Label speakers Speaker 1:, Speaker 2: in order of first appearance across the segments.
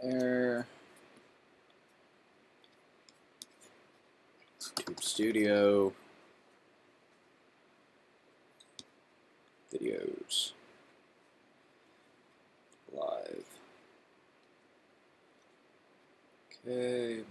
Speaker 1: Air. Tube Studio. Videos. Live. Okay.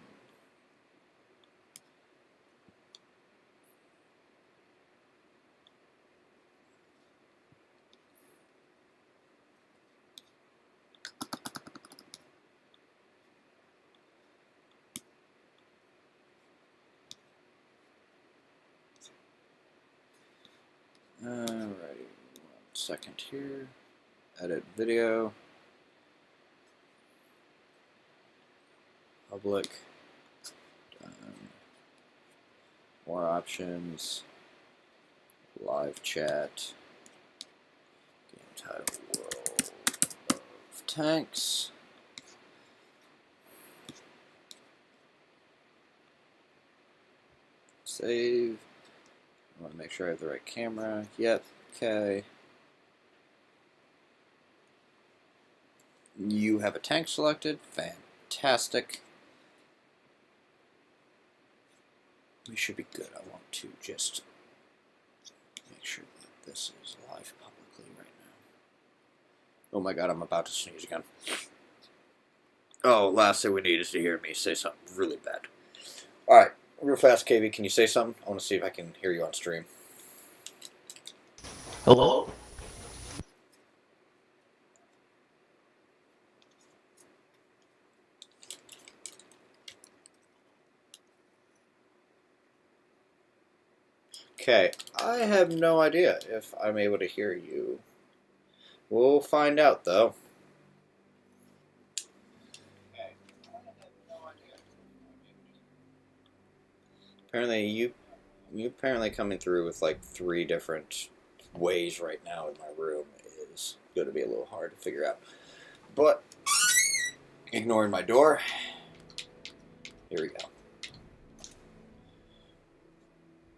Speaker 1: Alrighty, 1 second here. Edit video. Public. Done. More options. Live chat. Game title World of Tanks. Save. I want to make sure I have the right camera. Yep. Okay. You have a tank selected. Fantastic. We should be good. I want to just make sure that this is live publicly right now. Oh my god, I'm about to sneeze again. Oh, last thing we need is to hear me say something really bad. Alright. Real fast, KV, can you say something? I want to see if I can hear you on stream.
Speaker 2: Hello?
Speaker 1: Okay, I have no idea if I'm able to hear you. We'll find out, though. Apparently, you apparently coming through with like 3 different ways right now in my room is going to be a little hard to figure out. But, ignoring my door, here we go.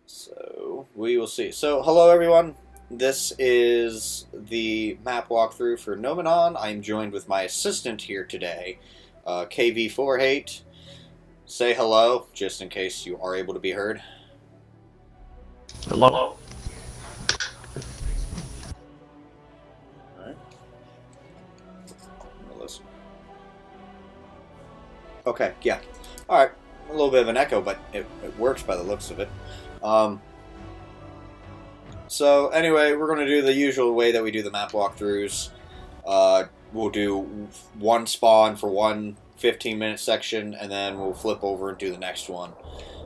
Speaker 1: So, we will see. So, hello everyone. This is the map walkthrough for Nomonhan. I'm joined with my assistant here today, KV48. Say hello, just in case you are able to be heard.
Speaker 2: Hello?
Speaker 1: Alright. I'm gonna listen. Okay, yeah. Alright, a little bit of an echo, but it works by the looks of it. So, anyway, we're going to do the usual way that we do the map walkthroughs. We'll do one spawn for one 15-minute section, and then we'll flip over and do the next one.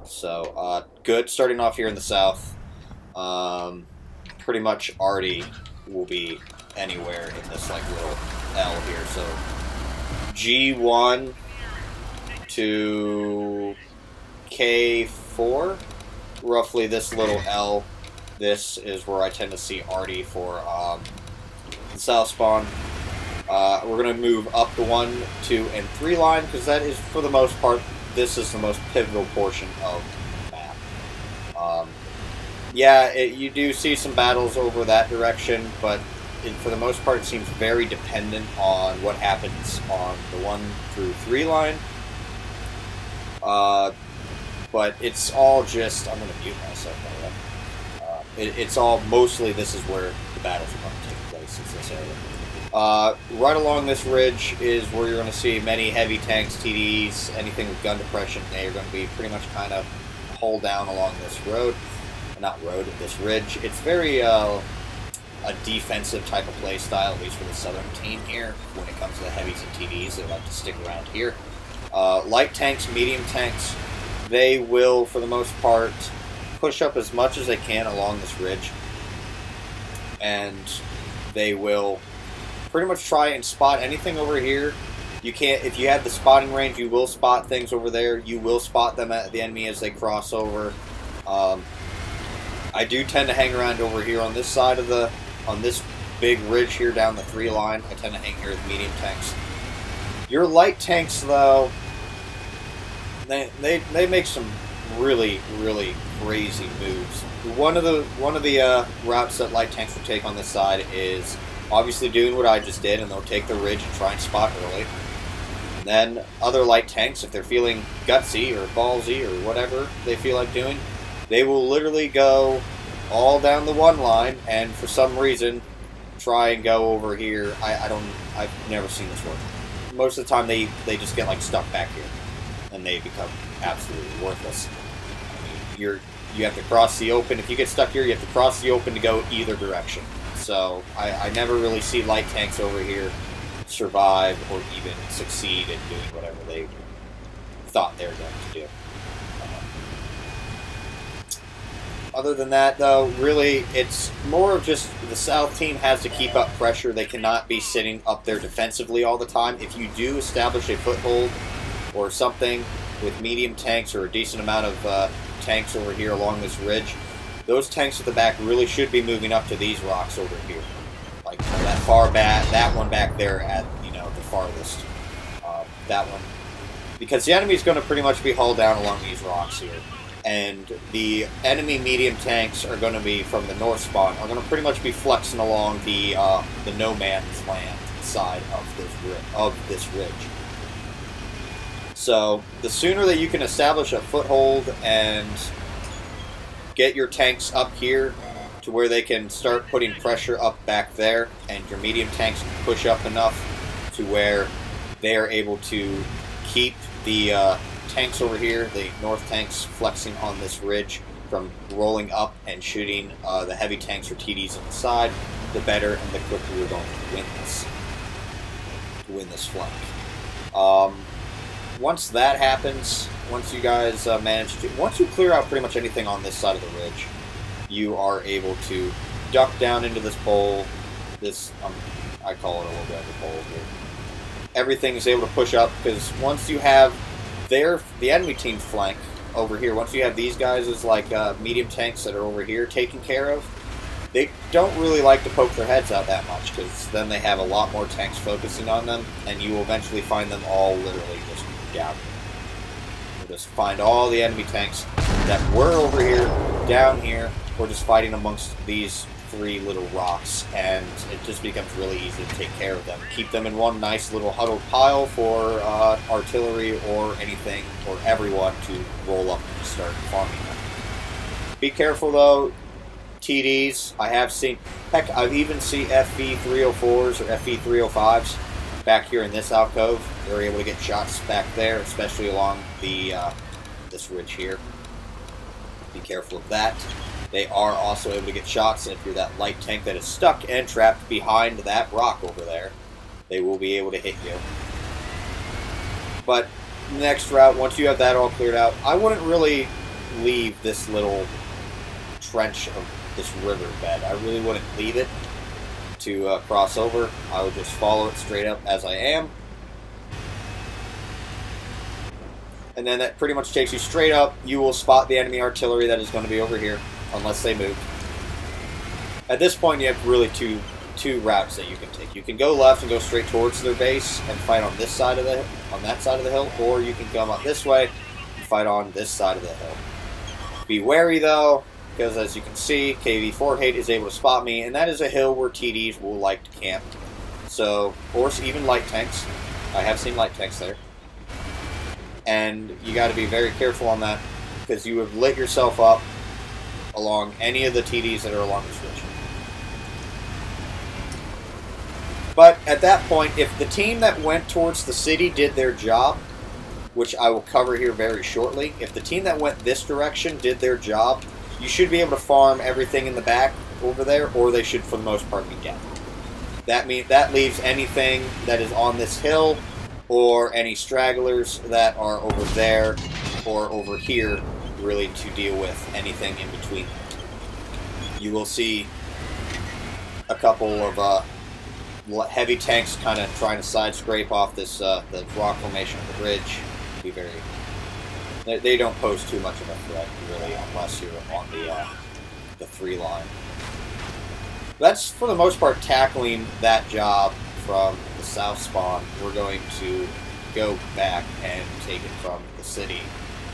Speaker 1: So, good. Starting off here in the south. Pretty much Artie will be anywhere in this like little L here. So, G1 to K4, roughly this little L. This is where I tend to see Artie for the south spawn. We're going to move up the 1, 2, and 3 line, because that is, for the most part, this is the most pivotal portion of the map. Yeah, you do see some battles over that direction, but for the most part, it seems very dependent on what happens on the 1 through 3 line. But it's all just... I'm going to mute myself, by the way. It's all, mostly this is where the battles are going to take place, is this area. Right along this ridge is where you're going to see many heavy tanks, TDs, anything with gun depression. They are going to be pretty much kind of hull down along this road. Not road, this ridge. It's very a defensive type of play style, at least for the southern team here. When it comes to the heavies and TDs, they like to stick around here. Light tanks, medium tanks, they will, for the most part, push up as much as they can along this ridge, and they will pretty much try and spot anything over here. You can't, if you have the spotting range, you will spot things over there. You will spot them at the enemy as they cross over. I do tend to hang around over here on this side of on this big ridge here down the 3 line. I tend to hang here with medium tanks. Your light tanks, though, they make some really crazy moves. One of the routes that light tanks will take on this side is obviously doing what I just did, and they'll take the ridge and try and spot early. And then other light tanks, if they're feeling gutsy or ballsy or whatever they feel like doing, they will literally go all down the one line and for some reason try and go over here. I've never seen this work. Most of the time they just get like stuck back here and they become absolutely worthless. I mean, you have to cross the open. If you get stuck here, you have to cross the open to go either direction. So I never really see light tanks over here survive or even succeed in doing whatever they thought they were going to do. Other than that, though, really, it's more of just the South team has to keep up pressure. They cannot be sitting up there defensively all the time. If you do establish a foothold or something with medium tanks or a decent amount of tanks over here along this ridge, those tanks at the back really should be moving up to these rocks over here. Like that far back, that one back there at, the farthest. That one. Because the enemy is going to pretty much be hauled down along these rocks here. And the enemy medium tanks are going to be from the north spawn, are going to pretty much be flexing along the No-Man's Land side of this ridge. So the sooner that you can establish a foothold and get your tanks up here to where they can start putting pressure up back there, and your medium tanks can push up enough to where they are able to keep the tanks over here, the north tanks flexing on this ridge from rolling up and shooting the heavy tanks or TDs on the side, the better and the quicker we're going to win this flank. Once that happens, once you guys once you clear out pretty much anything on this side of the ridge, you are able to duck down into this bowl. I call it a little bit of a bowl here. Everything is able to push up because once you have the enemy team's flank over here, once you have these guys as like medium tanks that are over here taken care of, they don't really like to poke their heads out that much because then they have a lot more tanks focusing on them, and you will eventually find them all literally just down here. You'll just find all the enemy tanks that were over here, down here, or just fighting amongst these three little rocks, and it just becomes really easy to take care of them. Keep them in one nice little huddled pile for artillery or anything, or everyone to roll up and start farming them. Be careful though, TDs. I have seen, heck, I've even seen FV304s or FV305s back here in this alcove. They're able to get shots back there, especially along the this ridge here. Be careful of that. They are also able to get shots, and if you're that light tank that is stuck and trapped behind that rock over there, they will be able to hit you. But next route, once you have that all cleared out, I wouldn't really leave this little trench of this riverbed. I really wouldn't leave it to cross over. I would just follow it straight up as I am. And then that pretty much takes you straight up. You will spot the enemy artillery that is going to be over here, unless they move. At this point, you have really two routes that you can take. You can go left and go straight towards their base and fight on this side of that side of the hill, or you can come up this way and fight on this side of the hill. Be wary though, because as you can see, KV-48 is able to spot me, and that is a hill where TDs will like to camp. So, or even light tanks. I have seen light tanks there. And you got to be very careful on that, because you have lit yourself up along any of the TDs that are along this ridge. But at that point, if the team that went towards the city did their job, which I will cover here very shortly, if the team that went this direction did their job, you should be able to farm everything in the back over there, or they should for the most part be dead. That leaves anything that is on this hill, or any stragglers that are over there or over here, really to deal with anything in between. You will see a couple of heavy tanks kind of trying to side scrape off this the rock formation of the ridge. Be very. They don't pose too much of a threat really, unless you're on the 3 line. That's for the most part tackling that job from the south spawn. We're going to go back and take it from the city.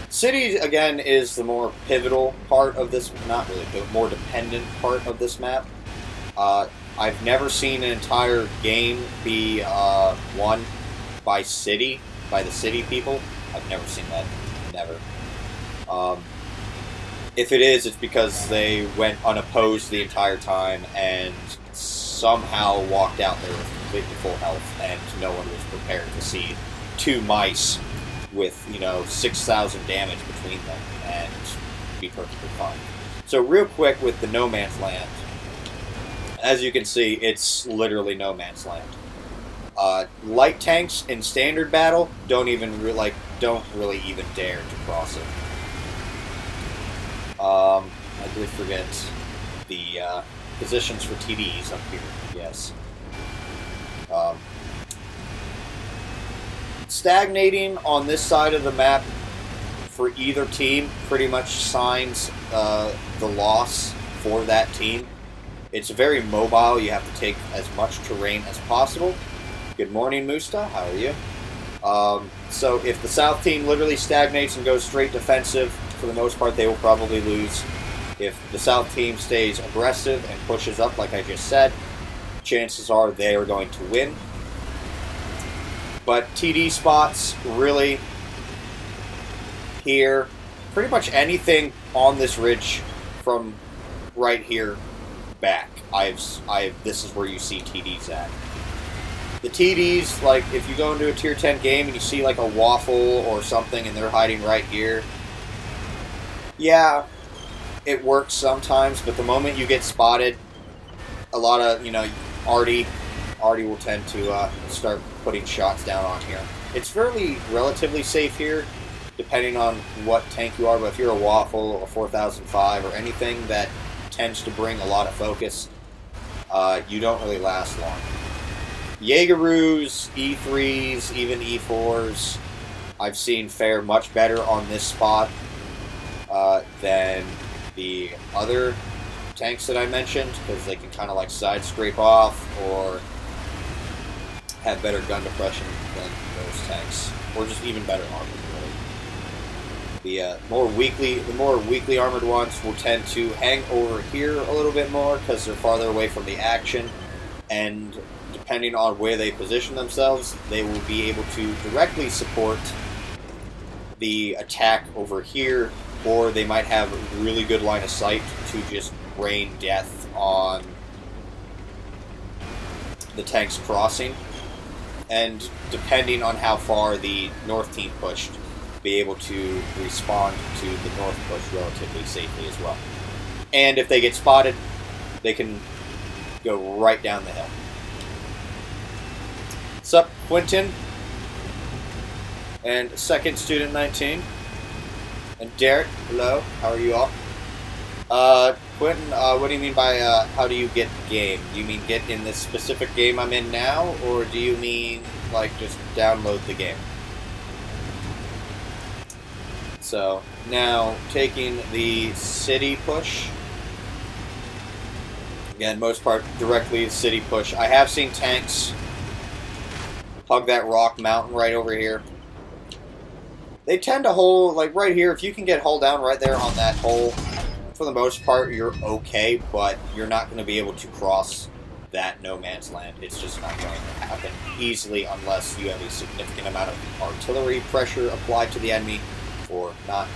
Speaker 1: City, again, is the more pivotal part of this, not really, the more dependent part of this map. I've never seen an entire game be won by city by the city people. I've never seen that. Never. If it is, it's because they went unopposed the entire time and somehow walked out there with completely full health, and no one was prepared to see two mice with, 6,000 damage between them and be perfectly fine. So real quick with the No Man's Land, as you can see, it's literally No Man's Land. Light tanks in standard battle don't really even dare to cross it. I did forget the positions for TDs up here. Yes. Stagnating on this side of the map for either team pretty much signs the loss for that team. It's very mobile. You have to take as much terrain as possible. Good morning, Musta. How are you? So if the South team literally stagnates and goes straight defensive, for the most part, they will probably lose. If the South team stays aggressive and pushes up, like I just said, chances are they are going to win. But TD spots, really, here, pretty much anything on this ridge from right here back, this is where you see TDs at. The TDs, like, if you go into a Tier 10 game and you see, like, a waffle or something and they're hiding right here, yeah, it works sometimes, but the moment you get spotted, a lot of, Artie will tend to start putting shots down on here. It's relatively safe here, depending on what tank you are, but if you're a waffle, a 4005, or anything that tends to bring a lot of focus, you don't really last long. Jaegeroos, E3s, even E4s, I've seen fare much better on this spot than the other tanks that I mentioned, because they can kind of like side scrape off or have better gun depression than those tanks, or just even better armor. Really. The more weakly armored ones will tend to hang over here a little bit more because they're farther away from the action, and depending on where they position themselves, they will be able to directly support the attack over here, or they might have a really good line of sight to just rain death on the tanks crossing, and depending on how far the north team pushed, be able to respond to the north push relatively safely as well. And if they get spotted, they can go right down the hill. What's up, Quentin? And second student 19. And Derek, hello, how are you all? Quentin, what do you mean by how do you get game? Do you mean get in this specific game I'm in now, or do you mean like just download the game? So now taking the city push. Again, most part directly city push. I have seen tanks hug that rock mountain right over here. They tend to hold, like right here, if you can get hull down right there on that hole, for the most part, you're okay, but you're not going to be able to cross that no man's land. It's just not going to happen easily unless you have a significant amount of artillery pressure applied to the enemy, or not.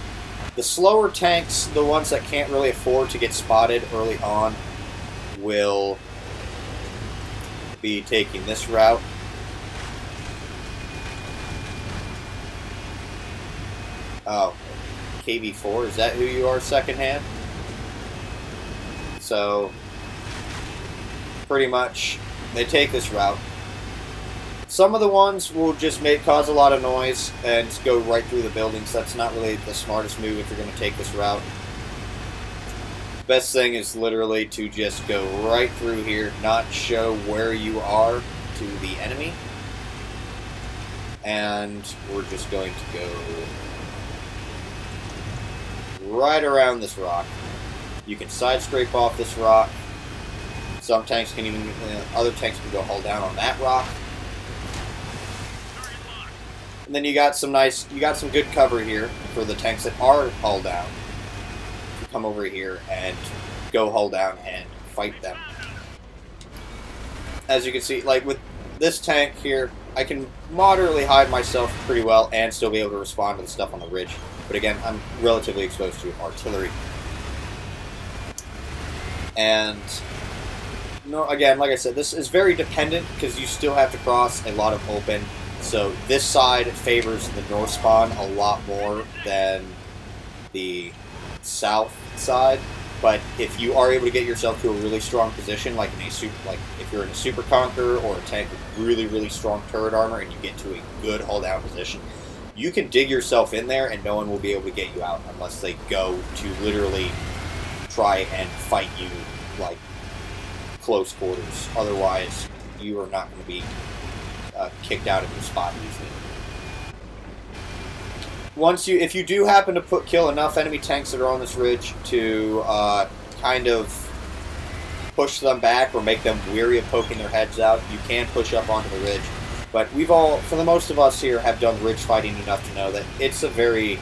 Speaker 1: The slower tanks, the ones that can't really afford to get spotted early on, will be taking this route. Oh, KV4, is that who you are, secondhand? So, pretty much, they take this route. Some of the ones will just cause a lot of noise and go right through the buildings. That's not really the smartest move if you're going to take this route. Best thing is literally to just go right through here, not show where you are to the enemy. And we're just going to go right around this rock. You can side scrape off this rock. Some tanks can even, other tanks can go hull down on that rock. And then you got some good cover here for the tanks that are hull down. You come over here and go hull down and fight them. As you can see, like with this tank here, I can moderately hide myself pretty well and still be able to respond to the stuff on the ridge. But again, I'm relatively exposed to artillery. And no, again, like I said, this is very dependent because you still have to cross a lot of open. So this side favors the north spawn a lot more than the south side. But if you are able to get yourself to a really strong position, like if you're in a super conqueror or a tank with really, really strong turret armor, and you get to a good hull down position, you can dig yourself in there, and no one will be able to get you out unless they go to literally try and fight you like close quarters. Otherwise, you are not going to be kicked out of your spot easily. If you do happen to kill enough enemy tanks that are on this ridge to kind of push them back or make them weary of poking their heads out, you can push up onto the ridge. But for the most of us here, have done ridge fighting enough to know that it's a very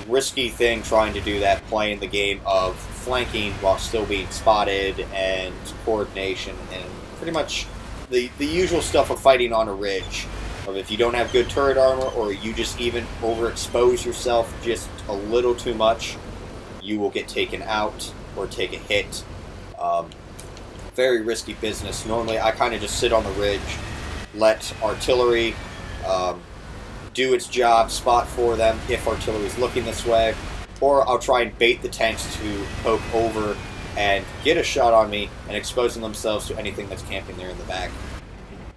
Speaker 1: risky thing trying to do that, playing the game of flanking while still being spotted and coordination and pretty much the usual stuff of fighting on a ridge. Of if you don't have good turret armor or you just even overexpose yourself just a little too much, you will get taken out or take a hit. Very risky business. Normally I kind of just sit on the ridge, let artillery do its job, spot for them if artillery is looking this way, or I'll try and bait the tanks to poke over and get a shot on me and exposing themselves to anything that's camping there in the back.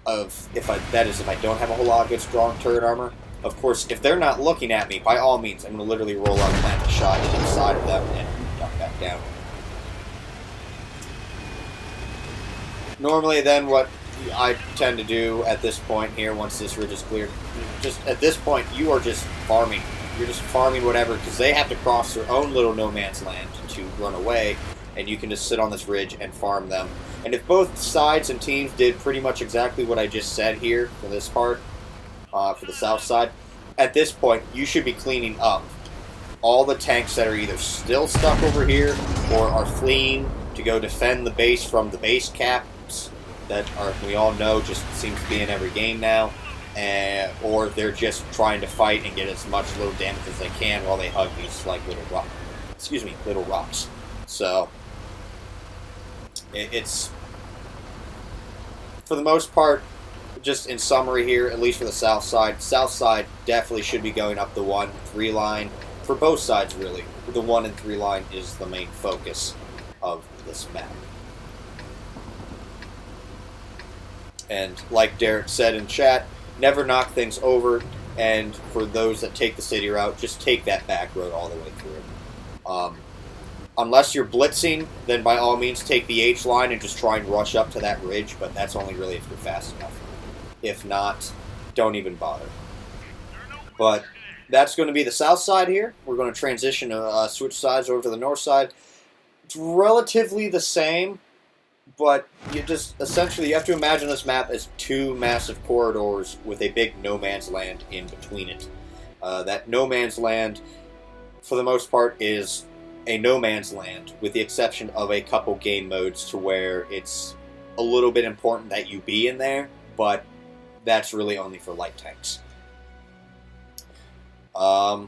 Speaker 1: If I don't have a whole lot of good strong turret armor. Of course, if they're not looking at me, by all means, I'm going to literally roll up, plant a shot into the side of them, and duck back down. Normally, then, what I tend to do at this point here, once this ridge is cleared, just at this point, you are just farming. You're just farming whatever, because they have to cross their own little no man's land to run away, and you can just sit on this ridge and farm them. And if both sides and teams did pretty much exactly what I just said here for this part, for the south side, at this point, you should be cleaning up all the tanks that are either still stuck over here or are fleeing to go defend the base from the base caps that we all know just seems to be in every game now, or they're just trying to fight and get as much low damage as they can while they hug these like little rocks. So it's, for the most part, just in summary here, at least for the south side definitely should be going up the 1-3 line. For both sides, really. The 1 and 3 line is the main focus of this map. And like Derek said in chat, never knock things over, and for those that take the city route, just take that back road all the way through. Unless you're blitzing, then by all means take the H line and just try and rush up to that ridge, but that's only really if you're fast enough. If not, don't even bother. But that's going to be the south side here. We're going to transition to switch sides over to the north side. It's relatively the same, but you have to imagine this map as two massive corridors with a big no man's land in between it. That no man's land, for the most part, is a no man's land, with the exception of a couple game modes to where it's a little bit important that you be in there, but that's really only for light tanks. Other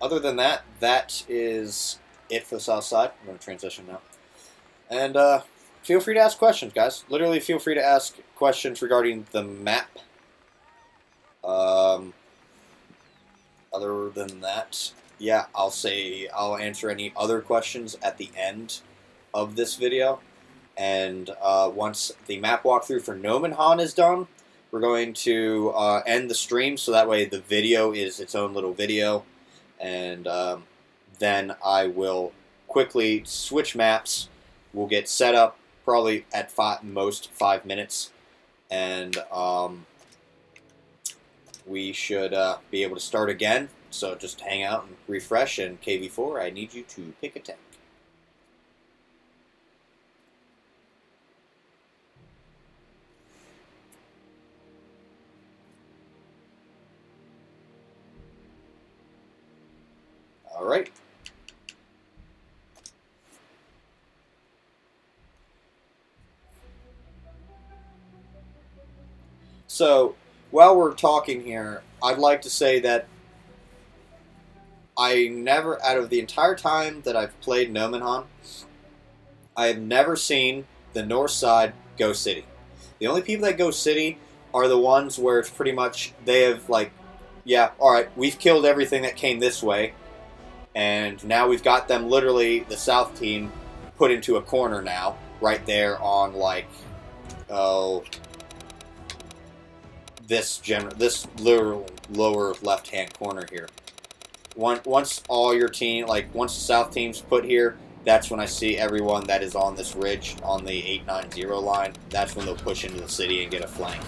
Speaker 1: than that, that is it for the south side. I'm going to transition now. And feel free to ask questions, guys. Literally feel free to ask questions regarding the map. Other than that, yeah, I'll answer any other questions at the end of this video. And once the map walkthrough for Nomonhan is done, we're going to end the stream, so that way the video is its own little video. And then I will quickly switch maps. We'll get set up probably at most 5 minutes. And we should be able to start again. So just hang out and refresh, and KV4, I need you to pick a tank. All right. So, while we're talking here, I'd like to say that I never, out of the entire time that I've played Nomonhan, I have never seen the north side go city. The only people that go city are the ones where it's pretty much, they have like, yeah, alright, we've killed everything that came this way, and now we've got them literally, the south team, put into a corner now, right there on like, oh, this literal lower left-hand corner here. Once all your team, like once the south team's put here, that's when I see everyone that is on this ridge on the 890 line. That's when they'll push into the city and get a flank.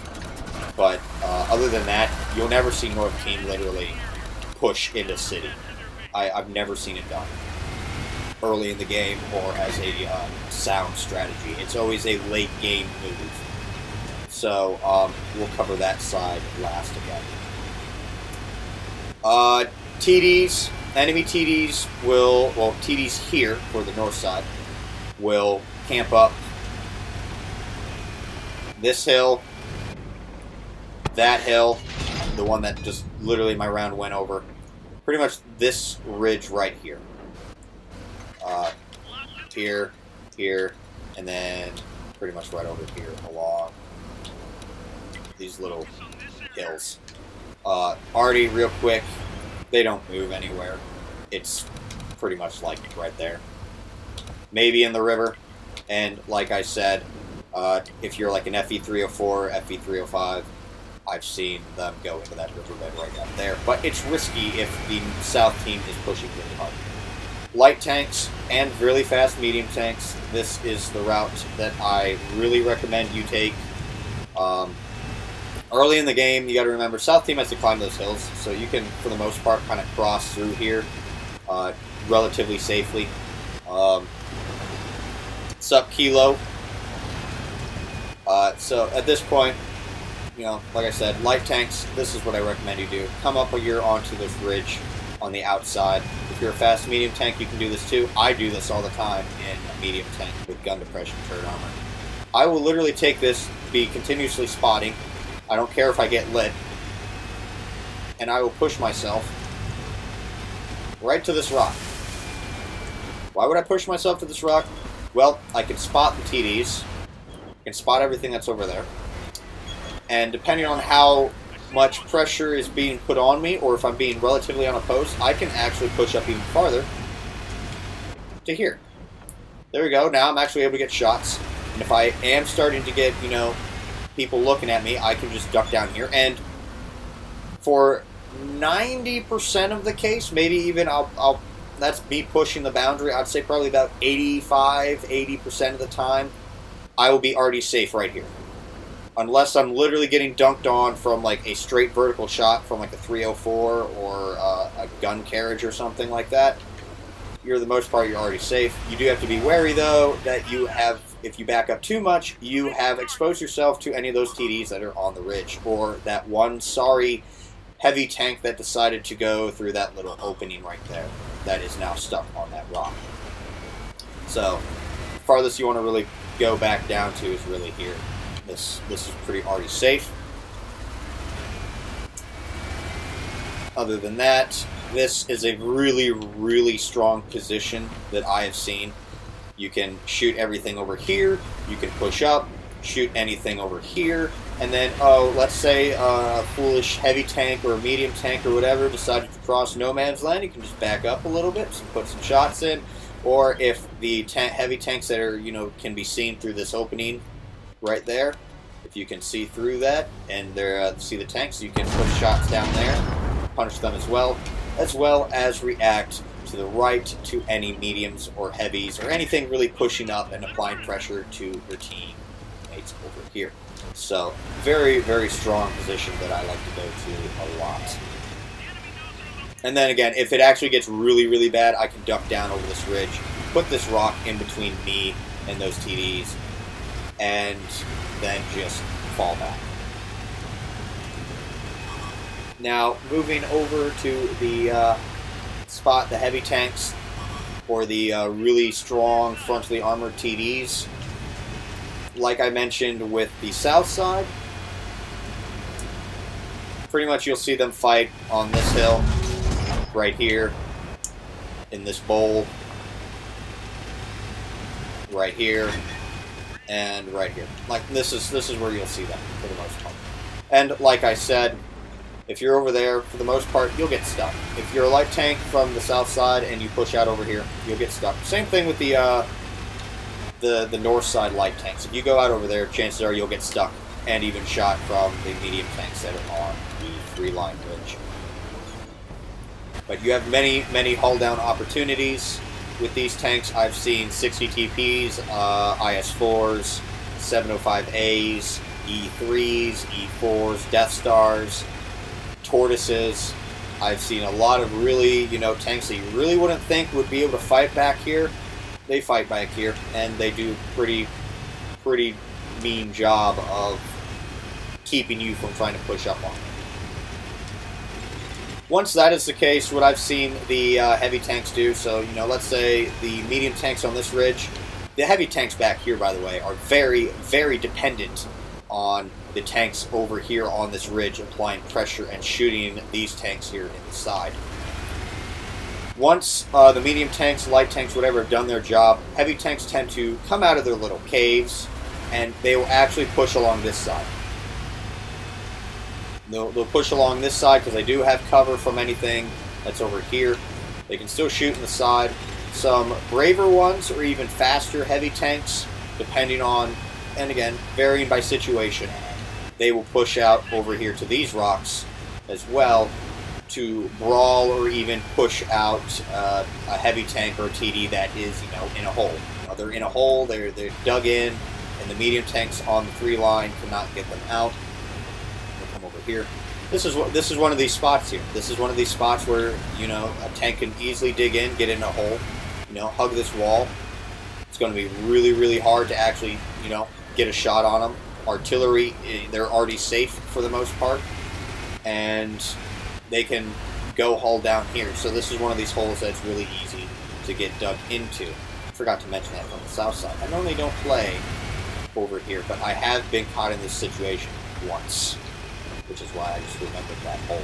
Speaker 1: But other than that, you'll never see north team literally push into city. I've never seen it done early in the game or as a sound strategy. It's always a late game move. So we'll cover that side last again. TDs, enemy TDs will, well, TDs here for the north side will camp up this hill, that hill, the one that just literally my round went over. Pretty much this ridge right here. Here, here, and then pretty much right over here along these little hills. Already, real quick, they don't move anywhere. It's pretty much like right there. Maybe in the river, and like I said, if you're like an FE304, FE305, I've seen them go into that riverbed right up there. But it's risky if the south team is pushing really hard. Light tanks and really fast medium tanks, this is the route that I really recommend you take. Early in the game, you got to remember, south team has to climb those hills, so you can, for the most part, kind of cross through here relatively safely. Sup, Kilo? So at this point, you know, like I said, light tanks, this is what I recommend you do. Come up here onto this ridge on the outside. If you're a fast medium tank, you can do this too. I do this all the time in a medium tank with gun depression turret armor. I will literally take this, be continuously spotting. I don't care if I get lit. And I will push myself right to this rock. Why would I push myself to this rock? Well, I can spot the TDs. I can spot everything that's over there. And depending on how much pressure is being put on me, or if I'm being relatively unopposed, I can actually push up even farther to here. There we go. Now I'm actually able to get shots. And if I am starting to get, you know, people looking at me, I can just duck down here. And for 90% of the case, maybe even I'll that's me pushing the boundary. I'd say probably about 80% of the time, I will be already safe right here. Unless I'm literally getting dunked on from like a straight vertical shot from like a 304 or a gun carriage or something like that. For the most part, you're already safe. You do have to be wary though that you have, if you back up too much, you have exposed yourself to any of those TDs that are on the ridge, or that one sorry heavy tank that decided to go through that little opening right there that is now stuck on that rock. So, farthest you want to really go back down to is really here. This is pretty already safe. Other than that, this is a really, really strong position that I have seen. You can shoot everything over here, you can push up, shoot anything over here, and then, oh, let's say a foolish heavy tank or a medium tank or whatever decided to cross no man's land, you can just back up a little bit, put some shots in, or if the heavy tanks that are, you know, can be seen through this opening right there, if you can see through that and see the tanks, you can put shots down there, punch them as well as react to the right to any mediums or heavies or anything really pushing up and applying pressure to your teammates over here. So, very, very strong position that I like to go to a lot. And then again, if it actually gets really, really bad, I can duck down over this ridge, put this rock in between me and those TDs, and then just fall back. Now, moving over to the spot the heavy tanks or the really strong frontally armored TDs. Like I mentioned with the south side, pretty much you'll see them fight on this hill, right here, in this bowl, right here, and right here. Like this is where you'll see them for the most part. And like I said, if you're over there, for the most part, you'll get stuck. If you're a light tank from the south side and you push out over here, you'll get stuck. Same thing with the north side light tanks. If you go out over there, chances are you'll get stuck and even shot from the medium tanks that are on the 3-line ridge. But you have many hull down opportunities with these tanks. I've seen 60 TPs, IS-4s, 705As, E3s, E4s, Death Stars, Tortoises. I've seen a lot of really, tanks that you really wouldn't think would be able to fight back here. They fight back here, and they do pretty mean job of keeping you from trying to push up on them. Once that is the case, what I've seen the heavy tanks do, so, let's say the medium tanks on this ridge, the heavy tanks back here, by the way, are very, very dependent on the tanks over here on this ridge applying pressure and shooting these tanks here in the side. Once the medium tanks, light tanks, whatever, have done their job, heavy tanks tend to come out of their little caves, and they will actually push along this side. They'll push along this side because they do have cover from anything that's over here. They can still shoot in the side. Some braver ones or even faster heavy tanks, depending on, and again, varying by situation, they will push out over here to these rocks as well to brawl or even push out a heavy tank or a TD that is, in a hole. They're in a hole, they're dug in, and the medium tanks on the 3-line cannot get them out. They'll come over here. This is one of these spots here. This is one of these spots where, a tank can easily dig in, get in a hole, hug this wall. It's going to be really, really hard to actually, get a shot on them. Artillery, they're already safe for the most part, and they can go hull down here. So this is one of these holes that's really easy to get dug into. I forgot to mention that from the south side. I normally don't play over here, but I have been caught in this situation once, which is why I just remembered that hole.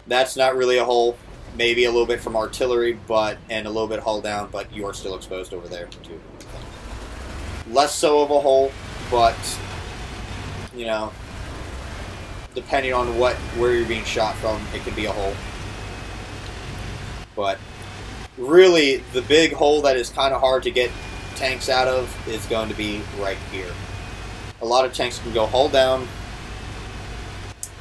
Speaker 1: That's not really a hole. Maybe a little bit from artillery, and a little bit hull down, but you are still exposed over there too. Less so of a hole, but depending on where you're being shot from, it could be a hole. But really, the big hole that is kind of hard to get tanks out of is going to be right here. A lot of tanks can go hull down.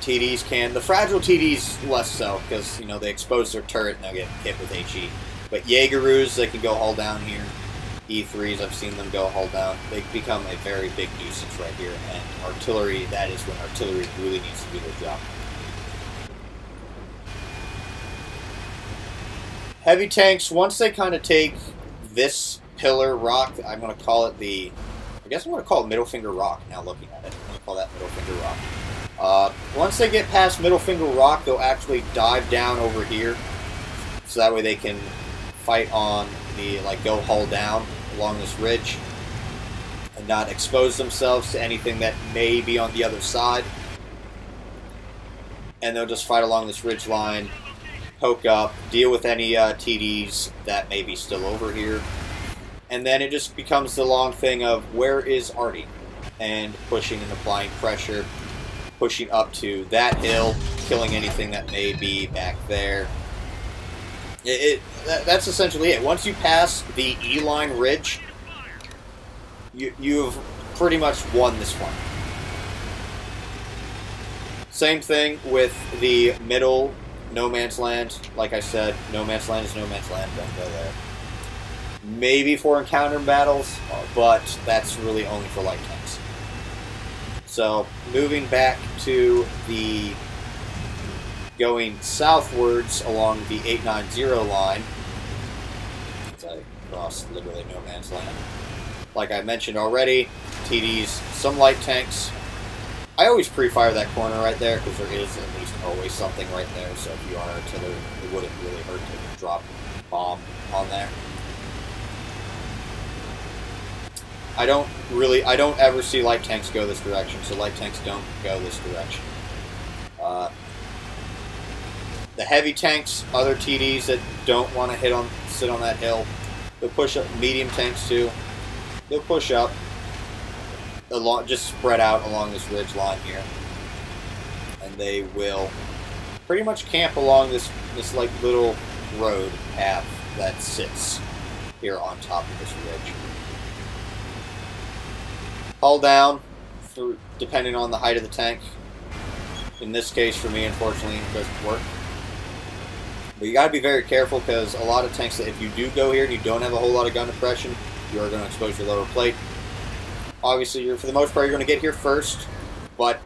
Speaker 1: TDs can. The fragile TDs less so, because they expose their turret and they'll get hit with HE. But Jaegeroos, they can go hull down here. E3s, I've seen them go hull down. They become a very big nuisance right here. And artillery, that is when artillery really needs to do their job. Heavy tanks, once they kind of take this pillar rock, I'm going to call it Middle Finger Rock now looking at it. I'm going to call that Middle Finger Rock. Once they get past Middle Finger Rock, they'll actually dive down over here. So that way they can fight on the, go hull down along this ridge and not expose themselves to anything that may be on the other side. And they'll just fight along this ridge line, poke up, deal with any TDs that may be still over here. And then it just becomes the long thing of where is Artie? And pushing and applying pressure, pushing up to that hill, killing anything that may be back there. That's essentially it. Once you pass the E-line ridge, you've pretty much won this one. Same thing with the middle no man's land. Like I said, no man's land is no man's land. Don't go there. Maybe for encounter battles, but that's really only for light tanks. So, moving back to the going southwards along the 890 line, as I cross literally no man's land. Like I mentioned already, TDs, some light tanks. I always pre-fire that corner right there because there is at least always something right there. So if you are artillery, it wouldn't really hurt to drop a bomb on there. I don't ever see light tanks go this direction, so light tanks don't go this direction. The heavy tanks, other TDs that don't want to sit on that hill, they'll push up. Medium tanks too, they'll push up along, just spread out along this ridge line here, and they will pretty much camp along this like little road path that sits here on top of this ridge. Hull down, depending on the height of the tank. In this case, for me, unfortunately, it doesn't work. But you got to be very careful, because a lot of tanks, that if you do go here and you don't have a whole lot of gun depression, you are going to expose your lower plate. Obviously, for the most part, you're going to get here first. But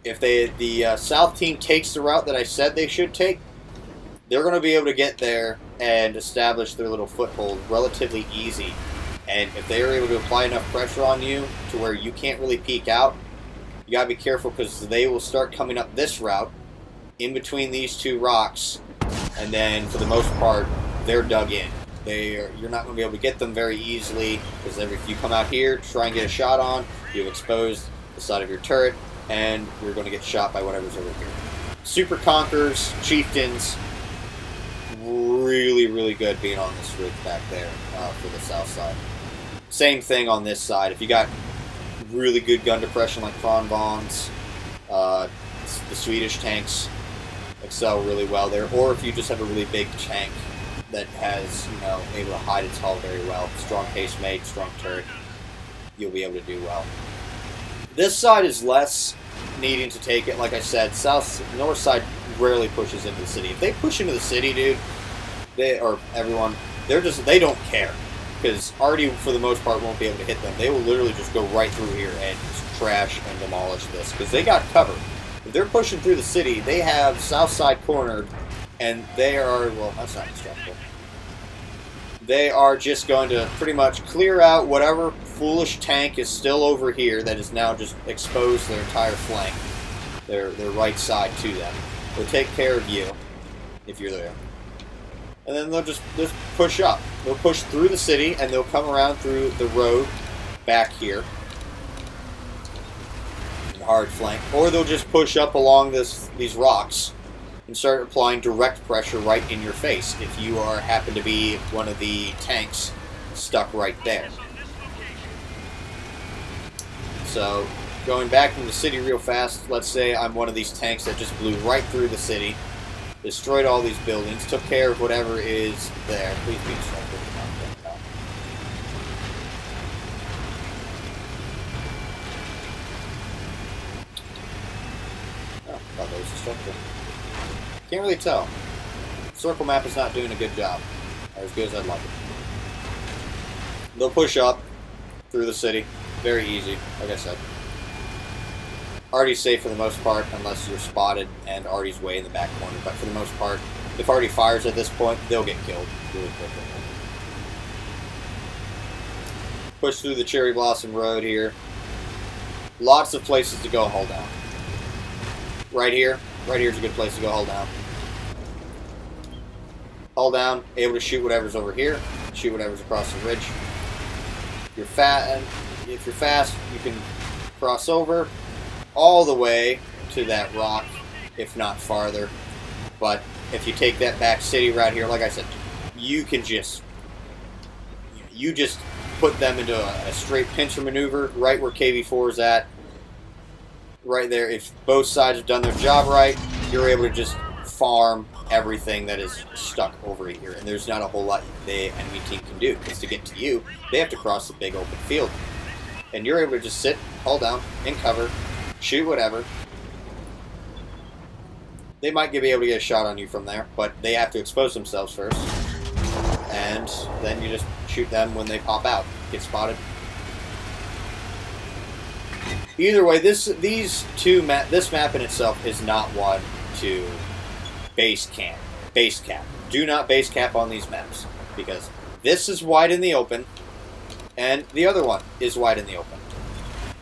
Speaker 1: if the South team takes the route that I said they should take, they're going to be able to get there and establish their little foothold relatively easy. And if they are able to apply enough pressure on you to where you can't really peek out, you got to be careful, because they will start coming up this route in between these two rocks, and then for the most part, they're dug in. You're not going to be able to get them very easily, because if you come out here, try and get a shot on, you've exposed the side of your turret, and you're going to get shot by whatever's over here. Super Conquerors, Chieftains, really, really good being on this ridge back there for the south side. Same thing on this side. If you got really good gun depression like Kronbons, the Swedish tanks excel really well there. Or if you just have a really big tank that has, able to hide its hull very well, strong casemate, strong turret, you'll be able to do well. This side is less needing to take it. Like I said, north side rarely pushes into the city. If they push into the city, dude, they don't care, because Artie, for the most part, won't be able to hit them. They will literally just go right through here and just trash and demolish this, because they got cover. If they're pushing through the city, they have south side cornered, and they are, well, that's not destructible. They are just going to pretty much clear out whatever foolish tank is still over here that is now just exposed their entire flank, their right side to them. They'll take care of you if you're there. And then they'll just push up. They'll push through the city, and they'll come around through the road back here. Hard flank. Or they'll just push up along these rocks and start applying direct pressure right in your face if you happen to be one of the tanks stuck right there. So, going back into the city real fast, let's say I'm one of these tanks that just blew right through the city, destroyed all these buildings, took care of whatever is there. Please be destructive. Oh, thought that was destructive. Can't really tell. Circle map is not doing a good job. As good as I'd like it. They'll push up through the city. Very easy, like I said. Artie's safe for the most part, unless you're spotted and Artie's way in the back corner. But for the most part, if Artie fires at this point, they'll get killed really quickly. Push through the Cherry Blossom Road here. Lots of places to go hold down. Right here is a good place to go hold down. Hold down, able to shoot whatever's over here, shoot whatever's across the ridge. If you're fast, you can cross over all the way to that rock, if not farther. But if you take that back city right here, like I said, you can just put them into a straight pincer maneuver right where KV4 is at. Right there, if both sides have done their job right, you're able to just farm everything that is stuck over here. And there's not a whole lot the enemy team can do, because to get to you, they have to cross the big open field. And you're able to just sit, hold down, in cover, shoot whatever. They might be able to get a shot on you from there, but they have to expose themselves first. And then you just shoot them when they pop out, get spotted. Either way, this map in itself is not one to base camp. Do not base camp on these maps, because this is wide in the open, and the other one is wide in the open.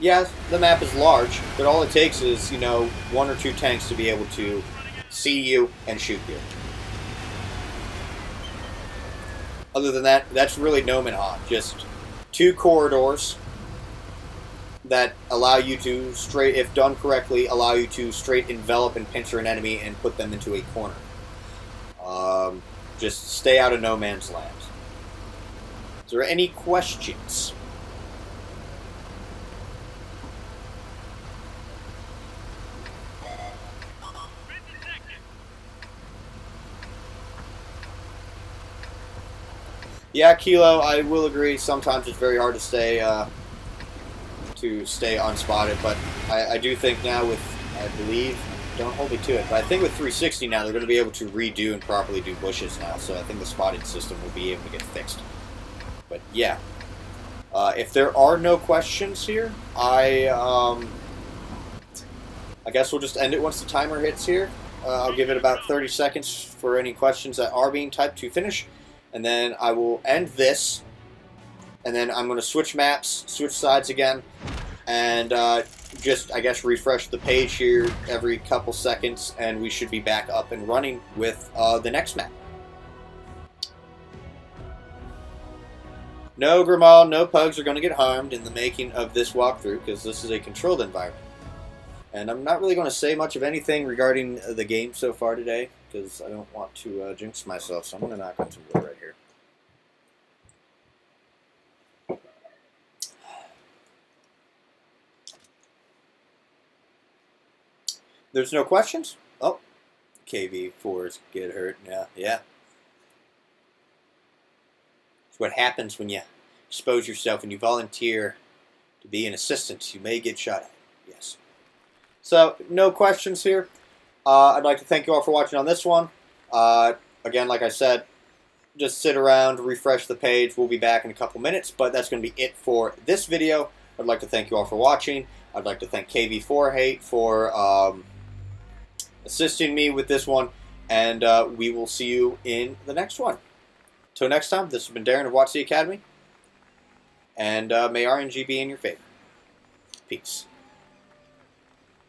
Speaker 1: Yeah, the map is large, but all it takes is, one or two tanks to be able to see you and shoot you. Other than that, that's really Nomonhan. Just two corridors that allow you to straight, if done correctly, allow you to straight envelop and pincer an enemy and put them into a corner. Just stay out of no man's land. Is there any questions? Yeah, Kilo, I will agree. Sometimes it's very hard to stay unspotted, but I do think now with, I believe, don't hold me to it, but I think with 360 now they're going to be able to redo and properly do bushes now, so I think the spotting system will be able to get fixed. But yeah, if there are no questions here, I guess we'll just end it once the timer hits here. I'll give it about 30 seconds for any questions that are being typed to finish. And then I will end this, and then I'm going to switch maps, switch sides again, and just, I guess, refresh the page here every couple seconds, and we should be back up and running with the next map. No, Grimal, no pugs are going to get harmed in the making of this walkthrough, because this is a controlled environment. And I'm not really going to say much of anything regarding the game so far today, because I don't want to jinx myself, so I'm going to knock on some wood right here. There's no questions? Oh, KV4s get hurt. Yeah. It's what happens when you expose yourself and you volunteer to be an assistant. You may get shot at. Yes. So, no questions here. I'd like to thank you all for watching on this one. Again, like I said, just sit around, refresh the page. We'll be back in a couple minutes, but that's going to be it for this video. I'd like to thank you all for watching. I'd like to thank KV4Hate for assisting me with this one, and we will see you in the next one. Till next time, this has been Darren of Watch the Academy, and may RNG be in your favor. Peace.